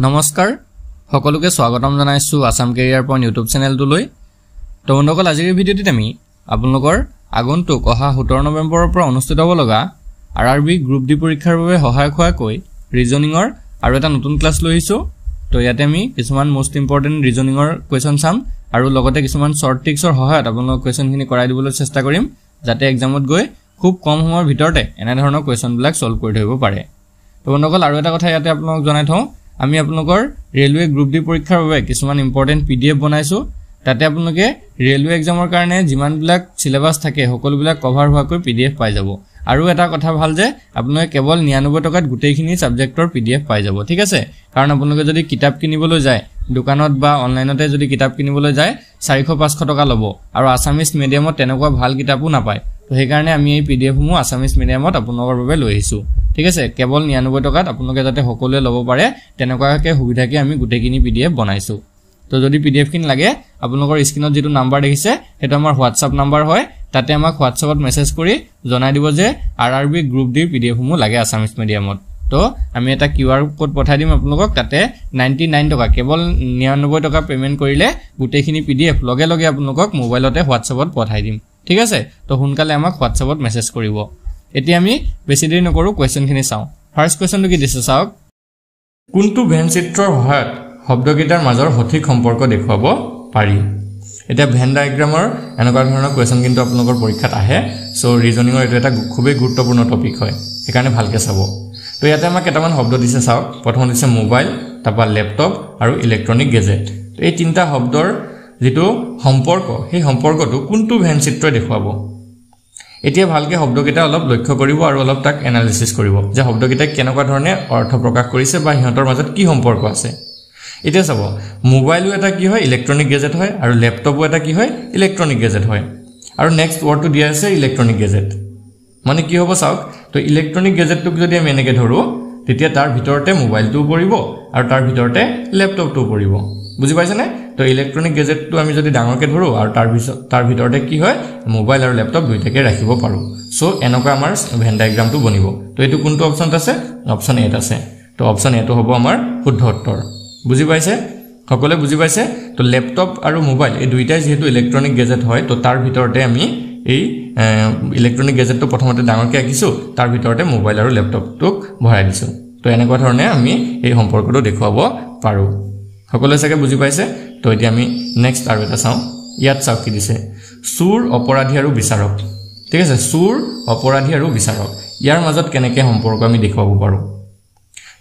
নমস্কাৰ সকলোকে স্বাগতম জনাইছো আসাম কেৰিয়াৰ পইণ্ট ইউটিউব চেনেলটোলৈ তো বন্ধুসকল আজিৰ ভিডিঅ'টিত আমি আপোনালোকৰ আগন্তুক অহা 17 নৱেম্বৰৰ পৰা অনুষ্ঠিত হ'ব লগা আৰআৰবি গ্ৰুপ ডি পৰীক্ষাৰ বাবে সহায়ক হোৱাকৈ ৰিজনিংৰ আৰু এটা নতুন ক্লাছ লৈ আহিছো তো ইয়াতে আমি কিছুমান মোষ্ট ইম্পৰ্টেন্ট ৰিজনিংৰ কোৱেশ্চন চাম আৰু লগতে কিছুমান শৰ্ট ট্ৰিক্সৰ সহায়ত আপোনালোকক কোৱেশ্চনখিনি কৰাই দিবলৈ চেষ্টা কৰিম যাতে এক্সামত গৈ খুব কম সময়ৰ ভিতৰতে এনে ধৰণৰ কোৱেশ্চনবিলাক সলভ কৰি ধৰিব পাৰে তো বন্ধুসকল আৰু এটা কথা ইয়াতে আপোনালোকক জনাই থওঁ আমি আপোনালোকৰ ৰেলৱে গ্ৰুপ ডি পৰীক্ষাৰ বাবে কিছুমান ইম্পৰ্টেন্ট পিডিএফ বনাইছো তাতে আপোনালোকে ৰেলৱে এক্সামৰ কাৰণে যিমানবিলাক সিলেবাস থাকে সকলোবিলাক কভাৰ হোৱাকৈ পিডিএফ পাই যাব আৰু এটা কথা ভাল যে আপোনালোকে কেৱল 99 টকাত গোটেইখিনি সাবজেক্টৰ পিডিএফ পাই যাব ঠিক আছে কাৰণ আপোনালোকে যদি কিতাপ কিনিবলৈ যায় দোকানত বা অনলাইনতে যদি কিতাপ কিনিবলৈ যায় 400-500 টকা ল'ব আৰু আসামিজ মিডিয়ামত তেনেকুৱা ভাল কিতাপো নাপায় তো সেই কাৰণে আমি এই পিডিএফ সমূহ আসামিজ মিডিয়ামত আপোনালোকৰ বাবে লৈ আহিছো ঠিক আছে কেৱল 99 টকাত আপোনালোকে যাতে সকলোৱে ল'ব পাৰে তেনেকুৱাকৈ সুবিধাকে আমি গোটেইখিনি পিডিএফ বনাইছো তো যদি পিডিএফ কিন লাগে আপোনালোকৰ স্ক্ৰিনত যেটো নাম্বাৰ দেখিছে এটা আমাৰ WhatsApp নাম্বাৰ হয় তাতে আমাক WhatsAppত মেছেজ কৰি জনাই দিব যে আৰআৰবি গ্ৰুপ ডি পিডিএফ সমূহ লাগে আসামিজ মিডিয়ামত তো আমি এটা কিউআৰ কোড পঠাই দিম আপোনালোকক তাতে 99 টকা কেৱল 99 টকা পেমেন্ট কৰিলে গোটেইখিনি পিডিএফ লগে লগে আপোনালোকক মোবাইলতে WhatsAppত পঠাই দিম ঠিক আছে তো হুনকালে আমাক WhatsAppত মেছেজ কৰিব এতিয়া আমি বেছি দেৰি নকৰো কোৱেশ্চনখিনি চাও ফাৰ্স্ট কোৱেশ্চনটো কি দিছে চাওক কোনটো ভেন চিত্ৰৰ সহায়ত শব্দকেইটাৰ মাজৰ সঠিক সম্পৰ্ক দেখুৱাব পাৰি এটা ভেন ডায়াগ্ৰামৰ এনেকুৱা ধৰণৰ কোৱেশ্চন কিন্তু আপোনালোকৰ পৰীক্ষাত আহে সো ৰিজনিংৰ এটা এটা খুবেই গুৰুত্বপূৰ্ণ টপিক হয় সেইকাৰণে ভালকে চাব তো ইয়াতে আমাক কেইটামান শব্দ দিছে চাওক প্ৰথম দিছে মোবাইল তাৰপা ল্যাপটপ আৰু ইলেক্ট্ৰনিক গেজেট তো এই তিনটা শব্দৰ যেটো সম্পৰ্ক সেই সম্পৰ্কটো কোনটো ভেন চিত্ৰই দেখুৱাব এতিয়া ভালকে শব্দকেইটা অলপ লক্ষ্য কৰিব আৰু অলপ তাক এনালাইসিস কৰিব যে শব্দকেইটা কেনেকুৱা ধৰণে অৰ্থ প্ৰকাশ কৰিছে বা হিহঁতৰ মাজত কি সম্পৰ্ক আছে এতিয়া চাব মোবাইলও এটা কি হয় ইলেক্ট্ৰনিক গেজেট হয় আৰু ল্যাপটপও এটা কি হয় ইলেক্ট্ৰনিক গেজেট হয় আৰু নেক্সট ওয়াৰ্ডটো দিয়া আছে ইলেক্ট্ৰনিক গেজেট মানে কি হ'ব চাওক তো ইলেক্ট্ৰনিক গেজেটটোক যদি আমি এনেকৈ ধৰো তেতিয়া তাৰ ভিতৰতে মোবাইলটো পৰিব আৰু তাৰ ভিতৰতে ল্যাপটপটো পৰিব বুজি পাইছানে তো ইলেক্ট্ৰনিক গেজেটটো আমি যদি ডাঙৰকে ধৰো আৰু তাৰ ভিতৰতে কি হয় মোবাইল আৰু ল্যাপটপ দুইটাকে ৰাখিব পাৰো সো এনেকুৱা আমাৰ ভেন ডায়াগ্ৰামটো বনিব তো এটো কোনটো অপচন আছে অপচন এ আছে তো অপচন এটো হ'ব আমাৰ শুদ্ধ উত্তৰ বুজি পাইছে সকলে বুজি পাইছে তো ল্যাপটপ আৰু মোবাইল এই দুইটাই যেহেতু ইলেক্ট্ৰনিক গেজেট হয় তো তাৰ ভিতৰতে আমি এই ইলেক্ট্ৰনিক গেজেটটো প্ৰথমতে ডাঙৰকে আকিছো তাৰ ভিতৰতে মোবাইল আৰু ল্যাপটপটোক ভৰাই দিছো তো এনেকুৱা ধৰণে আমি এই সম্পৰ্কটো দেখুৱাব পাৰো সকলে সকে বুজি পাইছে তো এতিয়া আমি নেক্সট আৰু এটা চাও ইয়াত চাওক কি দিছে চুৰ অপৰাধী আৰু বিচাৰক ঠিক আছে চুৰ অপৰাধী আৰু বিচাৰক ইয়াৰ মাজত কেনেকৈ সম্পৰ্ক আমি দেখুৱাব পাৰো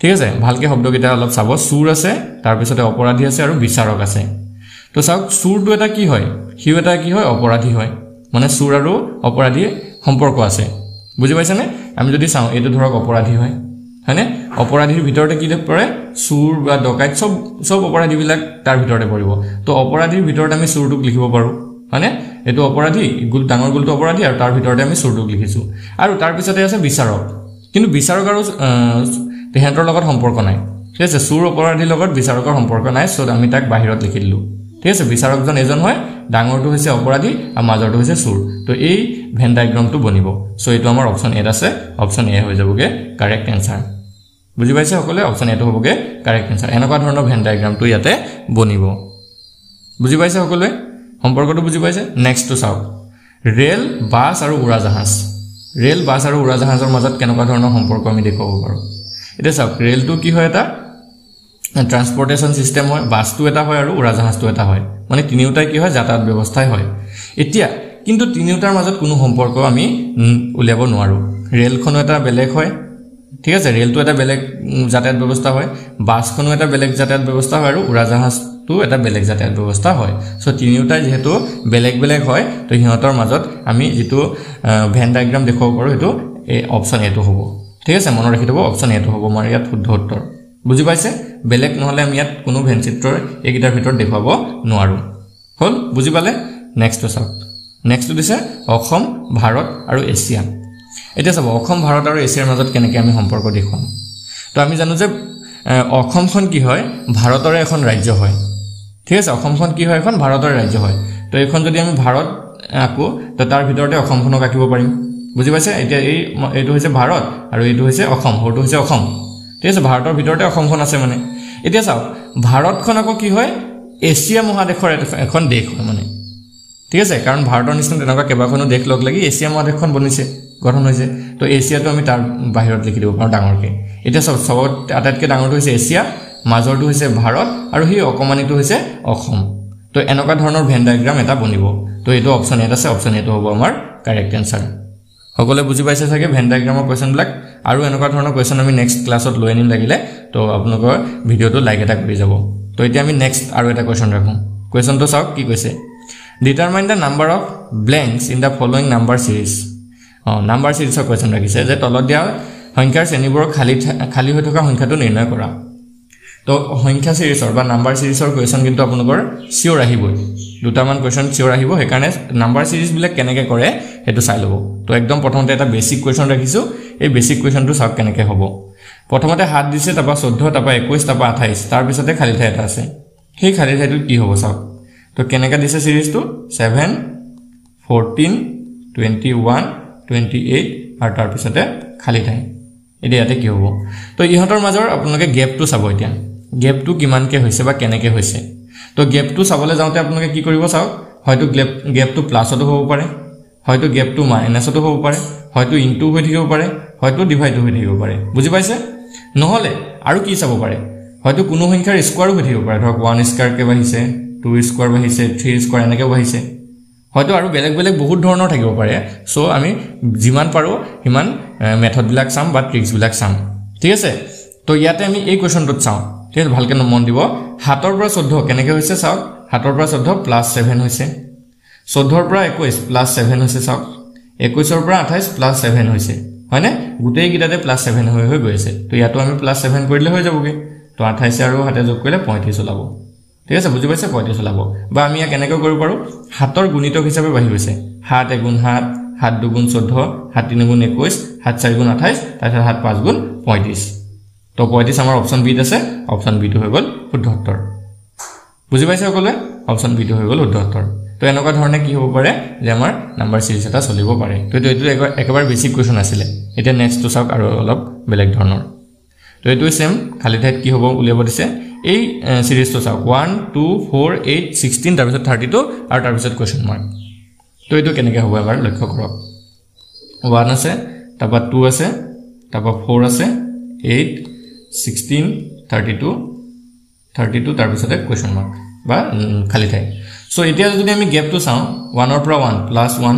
ঠিক আছে ভালকে শব্দকেইটা অলপ চাব চুৰ আছে তাৰ পিছতে অপৰাধী আছে আৰু বিচাৰক আছে তো চাওক চুৰটো এটা কি হয় হিও এটা কি হয় অপৰাধী হয় মানে চুৰ আৰু অপৰাধী সম্পৰ্ক আছে বুজি পাইছানে আমি যদি চাও এটো ধৰক অপৰাধী হয় হয়নে অপৰাধীৰ ভিতৰতে কি পৰে চুৰ বা ডকাইত সব অপৰাধীবিলাক তাৰ ভিতৰতে পৰিব তো অপৰাধীৰ ভিতৰত আমি চুৰটোক লিখিব পাৰো হয়নে এটো অপৰাধী গুল ডাঙৰ গুলটো অপৰাধী আৰু তাৰ ভিতৰতে আমি চুৰটোক লিখিছো আৰু তাৰ পিছতে আছে বিচাৰক কিন্তু বিচাৰক আৰু তেহেঁতৰ লগত সম্পৰ্ক নাই ঠিক আছে চুৰ অপৰাধীৰ লগত বিচাৰকৰ সম্পৰ্ক নাই সো আমি তাক বাহিৰত লিখি দিলো ঠিক আছে বিচাৰকজন এজন হয় ডাঙৰটো হৈছে অপৰাধী আৰু মাজৰটো হৈছে চুৰ তো এই ভেন ডায়াগ্ৰামটো বনিব সো এটো আমাৰ অপচন এ আছে অপচন এ হৈ যাবগে কাৰেক্ট আনসাৰ বুজি পাইছে সকলে অপচন এটো হ'বগে কাৰেক্ট আনসাৰ এনেকুৱা ধৰণৰ ভেন ডায়াগ্ৰামটো ইয়াতে বনিব বুজি পাইছে সকলে সম্পৰ্কটো বুজি পাইছে নেক্সটটো চাওক ৰেল বাছ আৰু উৰাজাহাজ ৰেল বাছ আৰু উৰাজাহাজৰ মাজত কেনেকুৱা ধৰণৰ সম্পৰ্ক আমি দেখুৱাব পাৰো এটা চাওক ৰেলটো কি হয় এটা ট্ৰান্সপৰ্টেশন সিস্টেম হয় বাছটো এটা হয় আৰু উৰাজাহাজটো এটা হয় মানে তিনিওটাই কি হয় যাতায়াত ব্যৱস্থাই হয় এতিয়া কিন্তু তিনিওটাৰ মাজত কোনো সম্পৰ্ক আমি উলিয়াব নোৱাৰো ৰেলখনো এটা বেলেগ হয় ঠিক আছে ৰেলটো এটা বেলেগ যাতায়াত ব্যৱস্থা হয় বাছখনো এটা বেলেগ যাতায়াত ব্যৱস্থা হয় আৰু উৰাজাহাজটো এটা বেলেগ যাতায়াত ব্যৱস্থা হয় সো তিনিওটাই যেহেতু বেলেগ বেলেগ হয় তো হিহঁতৰ মাজত আমি যেটো ভেন ডায়াগ্ৰাম দেখুৱাব পাৰো এটো এই অপচন এটো হ'ব ঠিক আছে মনত ৰাখি থব অপচন এটো হ'ব আমাৰ ইয়াত শুদ্ধ উত্তৰ বুজি পাইছে বেলেগ নহলে আমি ইয়াত কোনো ভেন চিত্ৰৰ এইকেইটাৰ ভিতৰত দেখুৱাব নোৱাৰো হল বুজি পালে নেক্সট চাওক নেক্সট দিছে অসম ভাৰত আৰু এছিয়া এটা চাব অসম ভাৰত আৰু এছিয়াৰ মাজত কেনেকৈ আমি সম্পৰ্ক দেখুৱাম তো আমি জানো যে অসমখন কি হয় ভাৰতৰে এখন ৰাজ্য হয় ঠিক আছে অসমখন কি হয় এখন ভাৰতৰ ৰাজ্য হয় তো এখন যদি আমি ভাৰত আকো তো তাৰ ভিতৰতে অসমখনক আকিব পাৰিম বুজি পাইছে এতিয়া এইটো হৈছে ভাৰত আৰু এইটো হৈছে অসম হৰটো হৈছে অসম ঠিক আছে ভাৰতৰ ভিতৰতে অসমখন আছে মানে এতিয়া চাওক ভাৰতখন আকৌ কি হয় এছিয়া মহাদেশৰ এখন দেশ হয় মানে ঠিক আছে কাৰণ ভাৰতৰ নিচিনা তেনেকুৱা কেইবাখনো দেশ লগ লাগি এছিয়া মহাদেশখন বনিছে গঠন হৈছে তো এছিয়াটো আমি তাৰ বাহিৰত লিখি দিব পাৰোঁ ডাঙৰকে এতিয়া সবত আটাইতকৈ ডাঙৰটো হৈছে এছিয়া মাজৰটো হৈছে ভাৰত আৰু সেই অকমানিটো হৈছে অসম তো এনেকুৱা ধৰণৰ ভেন ডায়াগ্ৰাম এটা বনিব তো এইটো অপচন এট আছে অপচন এটো হ'ব আমাৰ কাৰেক্ট এনসাৰ সকলোৱে বুজি পাইছে চাগে ভেন ডায়াগ্ৰামৰ কোৱেশ্চনবিলাক আৰু এনেকুৱা ধৰণৰ কোৱেশ্চন আমি নেক্সট ক্লাছত লৈ আনিম লাগিলে তো আপোনালোকৰ ভিডিঅ'টো লাইক এটা কৰি যাব তো এতিয়া আমি নেক্সট আৰু এটা কোৱেশ্চন ৰাখোঁ কোৱেশ্চনটো চাওক কি কৈছে determine the number of blanks in the following number series number সিৰিজৰ কোৱেশ্চন ৰাখিছে যে তলত দিয়া সংখ্যাৰ শ্ৰেণীবোৰ খালী হৈ থকা সংখ্যাটো নিৰ্ণয় কৰা তো সংখ্যা সিৰিজৰ বা নাম্বাৰ সিৰিজৰ কোৱেশ্চন কিন্তু আপোনালোকৰ চিওৰ আহিবই দুটামান কোৱেশ্চন চিওৰ আহিব সেইকাৰণে নাম্বাৰ সিৰিজবিলাক কেনেকৈ কৰে সেইটো চাই ল'ব তো একদম প্ৰথমতে এটা বেসিক কোৱেশ্চন ৰাখিছোঁ এই বেসিক কোৱেশ্চনটো চাওক কেনেকৈ হ'ব প্ৰথমতে 7 দিছে তাৰপৰা 14 তাৰপৰা 21 তাৰপৰা 28 তাৰ পিছতে খালী ঠাই এটা আছে সেই খালী ঠাইটো কি হ'ব চাওক তো কেনেকৈ দিছে সিৰিজটো 7 14 21 28 আৰু তাৰ পিছতে খালী ঠাই এতিয়া ইয়াতে কি হ'ব তো ইহঁতৰ মাজৰ আপোনালোকে গেপটো চাব এতিয়া গেপটো কিমানকে হৈছে বা কেনেকৈ হৈছে তো গেপটো চাবলৈ যাওঁতে আপোনালোকে কি কৰিব চাওক হয়তো গেপটো প্লাছতো হ'ব পাৰে হয়তো গেপটো মাইনাছতো হ'ব পাৰে হয়তো ইনটু হৈ থাকিব পাৰে হয়তো ডিভাইডো হৈ থাকিব পাৰে বুজি পাইছে নহলে আৰু কি চাব পাৰে হয়তো কোনো সংখ্যাৰ স্কোৱাৰো হৈ থাকিব পাৰে ধৰক 1 স্কোৱাৰকে বাঢ়িছে 2 স্কোৱাৰ বাঢ়িছে 3 স্কোৱাৰ এনেকৈ বাঢ়িছে হয়তো আৰু বেলেগ বেলেগ বহুত ধৰণৰ থাকিব পাৰে সো আমি যিমান পাৰো সিমান মেথডবিলাক চাম বা ট্ৰিক্সবিলাক চাম ঠিক আছে তো ইয়াতে আমি এই কোৱেশ্চনটোত চাওঁ ঠিক আছে ভালকৈ মন দিব 7 ৰ পৰা 14 কেনেকৈ হৈছে চাওক 7 ৰ পৰা 14 প্লাছ 7 হৈছে 14 ৰ পৰা 21 প্লাছ 7 হৈছে চাওক 21 ৰ পৰা 28 প্লাছ 7 হৈছে হয়নে গোটেই কিটাতে প্লাছ 7 হৈ গৈ আছে তো ইয়াতো আমি প্লাছ 7 কৰিলে হৈ যাবগে তো 28 আৰু হাতে যোগ কৰিলে 35 ওলাব ঠিক আছে বুজি পাইছে 35 ওলাব বা আমি ইয়াক কেনেকৈ কৰিব পাৰো 7 ৰ গুণিতক হিচাপে বাঢ়ি গৈছে 7 * 7 7 2 * 14 7 3 * 21 7 4 * 28 তাৰপিছত 7 5 * 35 তো 35 আমাৰ অপচন বি আছে অপচন বি টো হৈ গ'ল শুদ্ধ উত্তৰ বুজি পাইছে সকলোৱে অপচন বি টো হৈ গ'ল শুদ্ধ উত্তৰ তো এনেকুৱা ধৰণে কি হ'ব পাৰে যে আমাৰ নাম্বাৰ সিৰিজ এটা চলিব পাৰে তো এইটো একেবাৰে বেসিক কোৱেশ্চন আছিল এতিয়া নেক্সটটো চাওক আৰু অলপ বেলেগ ধৰণৰ তো এইটো সেম খালী ঠাইত কি হ'ব উলিয়াব দিছে এই সিৰিজটো চাওক 1 2 4 8 16 তাৰ পিছত 32 আৰু তাৰ পিছত কোৱেশ্চন মাৰ্ক তো এইটো কেনেকৈ হ'ব এবাৰ লক্ষ্য কৰক 1 আছে তাৰপৰা 2 আছে তাৰপৰা 4 আছে 8 16 32 32 তাৰ পিছতে কোৱেশ্চন মাৰ্ক বা খালী ঠাই সো এতিয়া যদি আমি গেপটো চাওঁ 1 ৰ পৰা 1 প্লাছ 1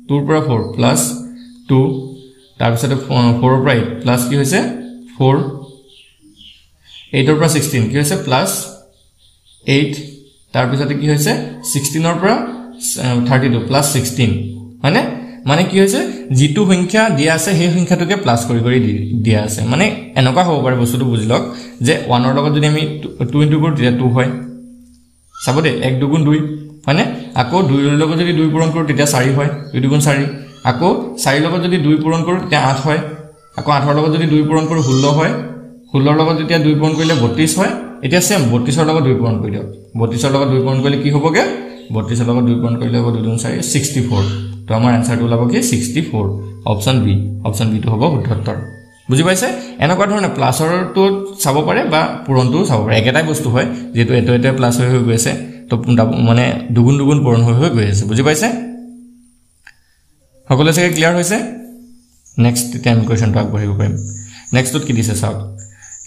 2 ৰ পৰা 4 প্লাছ 2 তাৰ পিছতে 4 ৰ পৰা 8 প্লাছ কি হৈছে 4 8 ৰ পৰা 16 কি হৈছে প্লাছ 8 তাৰ পিছতে কি হৈছে 16 ৰ পৰা 32 প্লাছ 16 মানে মানে কি হৈছে জিটু সংখ্যা দিয়া আছে সেই সংখ্যাটোকে প্লাস কৰি দিয়া আছে মানে এনেকুৱা হ'ব পাৰে বস্তুটো বুজি লওক যে 1 ৰ লগত যদি আমি 2 ইনটু কৰো তেতিয়া 2 হয় চাব দে 1 2 2 মানে আকৌ 2 ৰ লগত যদি 2 পূৰণ কৰো তেতিয়া 4 হয় 2 2 4 আকৌ 4 ৰ লগত যদি 2 পূৰণ কৰো তেতিয়া 8 হয় আকৌ 8 ৰ লগত যদি 2 পূৰণ কৰো 16 হয় 16 ৰ লগত যেতিয়া 2 পূৰণ কৰিলে 32 হয় এতিয়া সেম 32 ৰ লগত 2 পূৰণ কৰি দিয়ক 32 ৰ লগত 2 পূৰণ কৰিলে কি হ'বগে 32 ৰ লগত 2 পূৰণ কৰিলে হ'ব 2 2 4 64 তো আমাৰ আনসাৰটো ওলাব কি 64 অপচন বি টো হ'ব শুদ্ধ উত্তৰ বুজি পাইছে এনেকুৱা ধৰণে প্লাছৰটো চাব পাৰে বা পূৰণটো চাব পাৰে একেটাই বস্তু হয় যেটো এটো প্লাছ হৈ গৈ আছে তো মানে দুগুণ পূৰণ হৈ গৈ আছে বুজি পাইছে সকলো চাগে ক্লিয়াৰ হৈছে নেক্সট টাইম কোৱেশ্চনটো আগবঢ়াব পাৰিম নেক্সটত কি দিছে চাওক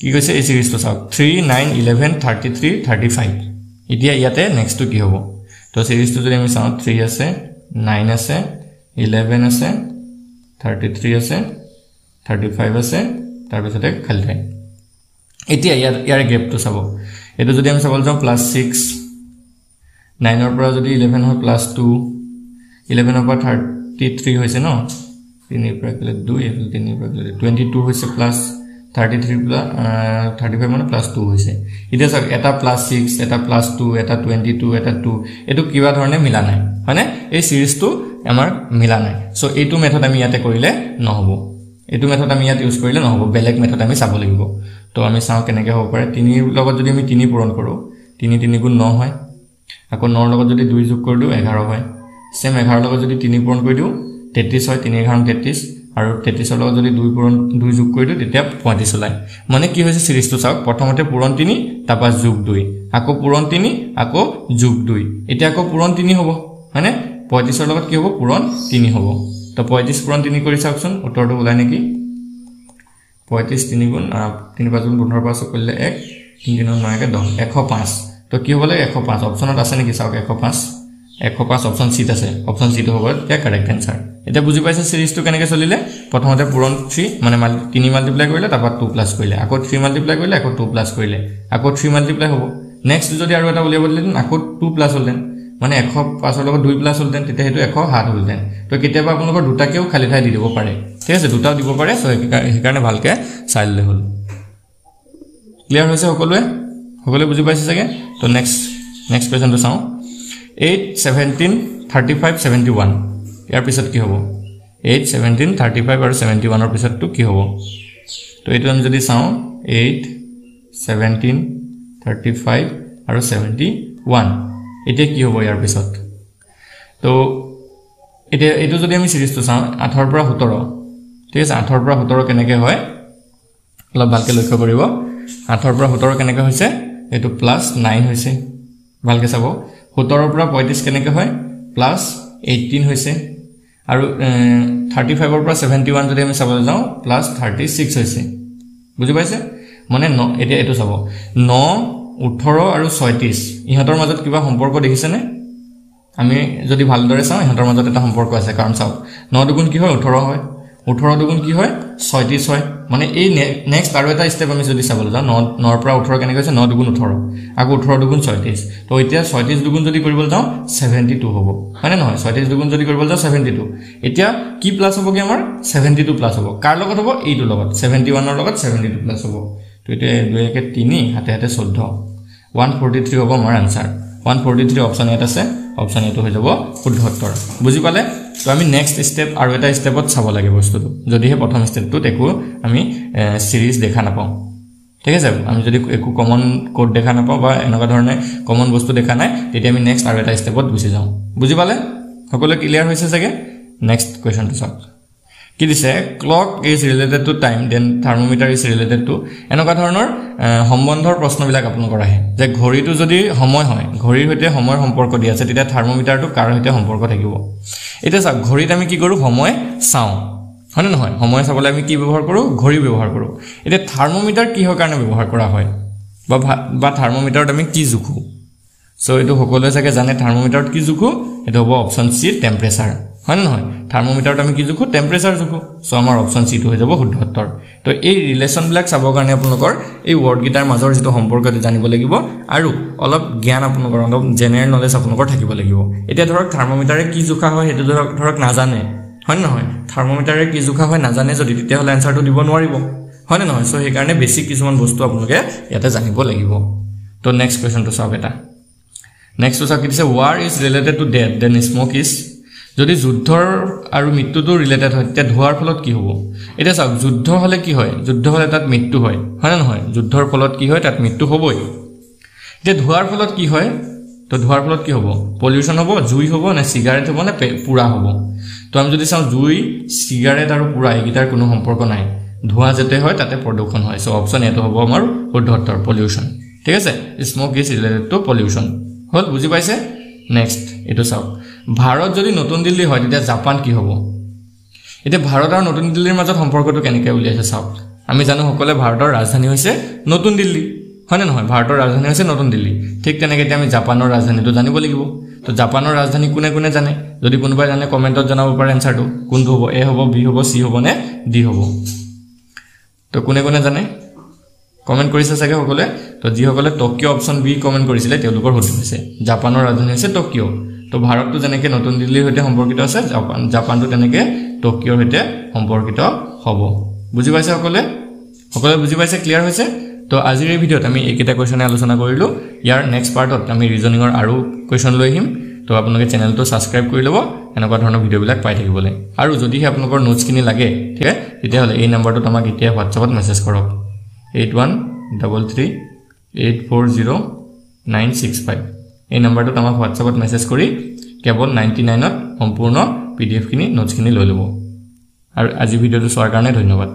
কি কৈছে এই সিৰিজটো চাওক 3 9 11 33 35 এতিয়া ইয়াতে নেক্সটটো কি হ'ব তো সিৰিজটো যদি আমি চাওঁ 3 আছে 9 আছে 11 আছে 33 আছে 35 আছে তাৰ পিছতে খালি ঠাই এতিয়া ইয়াৰ গেপটো চাব এটো যদি আমি চাবলৈ যাওঁ প্লাস 6 9 ৰ পৰা যদি 11 হয় প্লাস 2 11 ৰ পৰা 33 হৈছে ন 3 ৰ পৰা গলে 2 এফাল 3 ৰ পৰা গলে 22 হৈছে প্লাস 33 প্লাস 35 মানে প্লাস 2 হৈছে এটা চাওক এটা প্লাস 6 এটা প্লাস 2 এটা 22 এটা 2 এটো কিবা ধৰণে মিলা নাই মানে এই সিৰিজটো আমাৰ মিলা নাই সো এইটো মেথড আমি ইয়াতে কৰিলে নহব এইটো মেথড আমি ইয়াত ইউজ কৰিলে নহব বেলেগ মেথড আমি চাব লাগিব তো আমি চাও কেনেকৈ হ'ব পাৰে 3 ৰ লগত যদি আমি 3 পূৰণ কৰো 3 3 গুণ 9 হয় আকৌ 9 ৰ লগত যদি 2 যোগ কৰি দিও 11 হয় সেম 11 ৰ লগত যদি 3 পূৰণ কৰি দিও 33 হয় 3 11 33 আৰু 33 লগত যদি 2 যোগ কৰি দিও তেতিয়া 35 ওলায় মানে কি হৈছে সিৰিজটো চাওক প্ৰথমতে পূৰণ 3 তাৰপা যোগ 2 আকৌ পূৰণ 3 আকৌ যোগ 2 এতিয়া আকৌ পূৰণ 3 হ'ব মানে 35 লগত কি হ'ব পূৰণ 3 হ'ব তো 35 পূৰণ 3 কৰি চাওকচোন উত্তৰটো ওলাই নেকি 35 3 গুণ 3 5 গুণ 15 পাছ কৰিলে 1 3 9 9 10 105 তো কি হ'ব লাগে 105 অপচনত আছে নেকি চাওক 105 অপচন সিট আছে অপচন সিট হ'ব এটা কাৰেক্ট আনসাৰ এটা বুজি পাইছে সিৰিজটো কেনেকৈ চলিলে প্ৰথমতে পূৰণ 3 মানে 3 মাল্টিপ্লাই কৰিলে তাৰপা 2 প্লাস কৰিলে আকৌ 3 মাল্টিপ্লাই কৰিলে আকৌ 2 প্লাস কৰিলে আকৌ 3 মাল্টিপ্লাই হ'ব নেক্সট যদি আৰু এটা উলিয়াব দিলেন আকৌ 2 প্লাস হ'লতেন মানে 105 ৰ লগত 2 প্লাস হ'লতেন তেতিয়া হেতু 107 হ'লতেন তো কেতিয়াবা আপোনালোকৰ দুটাকেও খালি ঠাই দি দিব পাৰে ঠিক আছে দুটাও দিব পাৰে সো সেইকাৰণে ভালকে চাই ললে হ'ল ক্লিয়াৰ হৈছে সকলোৱে বুজি পাইছে চাগে তো নেক্সট কোৱেশ্চনটো চাও 8 17 35 71 ইয়াৰ পিছত কি হ'ব 8 17 35 আৰু 71 ৰ পিছতটো কি হ'ব তো এটো আমি যদি চাও 8 17 35 আৰু 71 এটা কি হ'ব ইয়াৰ পিছত তো এটো যদি আমি সিৰিজটো চাও 8 ৰ পৰা 17 ঠিক আছে 8 ৰ পৰা 17 কেনেকৈ হয় অলপ ভালকে লক্ষ্য কৰিব 8 ৰ পৰা 17 কেনেকৈ হৈছে এটো +9 হৈছে ভালকে চাব 17 ৰ পৰা 35 কেনেকৈ হয় +18 হৈছে আৰু 35 ৰ পৰা 71 যদি আমি চাবলৈ যাও +36 হৈছে বুজি পাইছে মানে এটা এটো চাব 9 18 আৰু 36 ইহঁতৰ মাজত কিবা সম্পৰ্ক দেখিছেনে আমি যদি ভালদৰে চাও ইহঁতৰ মাজত এটা সম্পৰ্ক আছে কাৰণ চাও 9 দুগুণ কি হয় 18 হয় 18 দুগুণ কি হয় 36 হয় মানে এই নেক্সট আৰু এটা স্টেপ আমি যদি চাবলৈ যাও 9 ৰ পৰা 18 কেনেকৈ হৈছে 9 দুগুণ 18 আকৌ 18 দুগুণ 36 তো এতিয়া 36 দুগুণ যদি কৰিবলৈ যাও 72 হ'ব মানে নহয় 36 দুগুণ যদি কৰিবলৈ যাও 72 এতিয়া কি প্লাস হ'বগে আমাৰ 72 প্লাস হ'ব কাৰ লগত হ'ব এইটো লগত 71 ৰ লগত 72 প্লাস হ'ব তো এতিয়া 2 1 3 হাতে হাতে 14 143 হ'ব আমাৰ আনসাৰ 143 অপচন এট আছে অপচন এটো হৈ যাব শুদ্ধ উত্তৰ বুজি পালে তো আমি নেক্সট স্টেপ আৰু এটা স্টেপত চাব লাগে বস্তুটো যদিহে প্ৰথম স্টেপটোত একো আমি সিৰিজ দেখা নাপাও ঠিক আছে আমি যদি একো কমন কোড দেখা নাপাও বা এনেকুৱা ধৰণে কমন বস্তু দেখা নাই তেতিয়া আমি নেক্সট আৰু এটা স্টেপত গুছি যাও বুজি পালে সকলো ক্লিয়াৰ হৈছে চাগে নেক্সট কোৱেশ্চনটো চাওক কি দিছে clock is related to time then thermometer is related to এনেকুৱা ধৰণৰ সম্বন্ধৰ প্ৰশ্নবিলাক আপোনালোকৰ আহে যে ঘড়ীটো যদি সময় হয় ঘড়ীৰ সৈতে সময়ৰ সম্পৰ্ক দি আছে তেতিয়া থাৰ্মোমিটাৰটো কাৰ সৈতে সম্পৰ্ক থাকিব এটা চাওক ঘড়ীত আমি কি কৰো সময় চাও হয় নহয় সময় চাবলৈ আমি কি ব্যৱহাৰ কৰো ঘড়ী ব্যৱহাৰ কৰো এটা থাৰ্মোমিটাৰ কিহৰ কাৰণে ব্যৱহাৰ কৰা হয় বা থাৰ্মোমিটাৰত আমি কি জুখো সো এটো সকলোৱে চাগে জানে থাৰ্মোমিটাৰত কি জুখো এটো হ'ব অপচন সি টেম্পাৰেচাৰ হয় নহয় থাৰ্মোমিটাৰত আমি কি জুখো টেম্পাৰেচাৰ জুখো সো আমাৰ অপচন সি টো হৈ যাব শুদ্ধ উত্তৰ তো এই ৰিলেচন বিলাক চাবৰ কাৰণে আপোনালোকৰ এই ওয়াৰ্ড গিটাৰ মাজৰ যেটো সম্পৰ্ক জানিব লাগিব আৰু অলপ জ্ঞান আপোনালোকৰ অলপ জেনাৰেল নলেজ আপোনালোকৰ থাকিব লাগিব এতিয়া ধৰক থাৰ্মোমিটাৰে কি জুখা হয় হেতু ধৰক নাজানে হয় নহয় থাৰ্মোমিটাৰে কি জুখা হয় নাজানে যদি তেতিয়া হলে আনসাৰটো দিব নোৱাৰিব হয় নহয় সো সেই কাৰণে বেছিক কিছুমান বস্তু আপোনালোকে ইয়াতে জানিব লাগিব তো নেক্সট কোৱেশ্চনটো চাওক এটা নেক্সট চাওক কিছে war is related to death then smoke is যদি যুদ্ধৰ আৰু মৃত্যুটো ৰিলেটেড হয় তেতিয়া ধোৱাৰ ফলত কি হ'ব এটা চাওক যুদ্ধ হলে কি হয় যুদ্ধ হলে তাত মৃত্যু হয় হয় নহয় যুদ্ধৰ ফলত কি হয় তাত মৃত্যু হ'বই এতিয়া ধোৱাৰ ফলত কি হয় তো ধোৱাৰ ফলত কি হ'ব পলিউশন হ'ব জুই হ'ব না সিগাৰেট হ'ব না পুৰা হ'ব তো আমি যদি চাও জুই সিগাৰেট আৰু পুৰা এগিটাৰ কোনো সম্পৰ্ক নাই ধোৱা যেতে হয় তাতে প্ৰদূষণ হয় সো অপচন এটো হ'ব আমাৰ শুদ্ধ উত্তৰ পলিউশন ঠিক আছে smoke is related to pollution হল বুজি পাইছে নেক্সট এটো চাওক ভাৰত যদি নতুন দিল্লী হয় তেতিয়া জাপান কি হ'ব এটা ভাৰত আৰু নতুন দিল্লীৰ মাজত সম্পৰ্কটো কেনেকৈ উলিয়াইছে চাওক আমি জানো সকলে ভাৰতৰ ৰাজধানী হৈছে নতুন দিল্লী হয় নহয় ভাৰতৰ ৰাজধানী হৈছে নতুন দিল্লী ঠিক তেনেকৈ আমি জাপানৰ ৰাজধানীটো জানিব লাগিব তো জাপানৰ ৰাজধানী কোনে কোনে জানে যদি কোনোবাই জানে কমেন্টত জনাব পাৰে আনসাৰটো কোনটো হ'ব এ হ'ব বি হ'ব সি হ'ব নে ডি হ'ব তো কোনে কোনে জানে কমেন্ট কৰিছে চাগে সকলে তো যি সকলে টকিঅ অপচন বি কমেন্ট কৰিছিলে তেওঁলোকৰ শুদ্ধ হৈছে জাপানৰ ৰাজধানী হৈছে টকিঅ তো ভাৰতটো যেনেকৈ নতুন দিল্লীৰ সৈতে সম্পৰ্কিত আছে জাপানটো তেনেকৈ টকিঅৰ সৈতে সম্পৰ্কিত হ'ব বুজি পাইছে সকলে বুজি পাইছে ক্লিয়াৰ হৈছে তো আজিৰ এই ভিডিঅ'ত আমি এইকেইটা কোৱেশ্চনে আলোচনা কৰিলো ইয়াৰ নেক্সট পাৰ্টত আমি ৰিজনিংৰ আৰু কোৱেশ্চন লৈ আহিম তো আপোনালোকে চেনেলটো সাবস্ক্ৰাইব কৰি ল'ব এনেকুৱা ধৰণৰ ভিডিঅ'বিলাক পাই থাকিবলৈ আৰু যদিহে আপোনালোকৰ নোটছখিনি লাগে ঠিক আছে তেতিয়াহ'লে এই নম্বৰটোত আমাক এতিয়া হোৱাটছআপত মেছেজ কৰক 8133840965 এই নম্বৰটোত আমাক হোৱাটছআপত মেছেজ কৰি কেৱল 99ত সম্পূৰ্ণ পিডিএফ খিনি নোটছখিনি লৈ ল'ব আৰু আজি ভিডিঅ'টো চোৱাৰ কাৰণে ধন্যবাদ।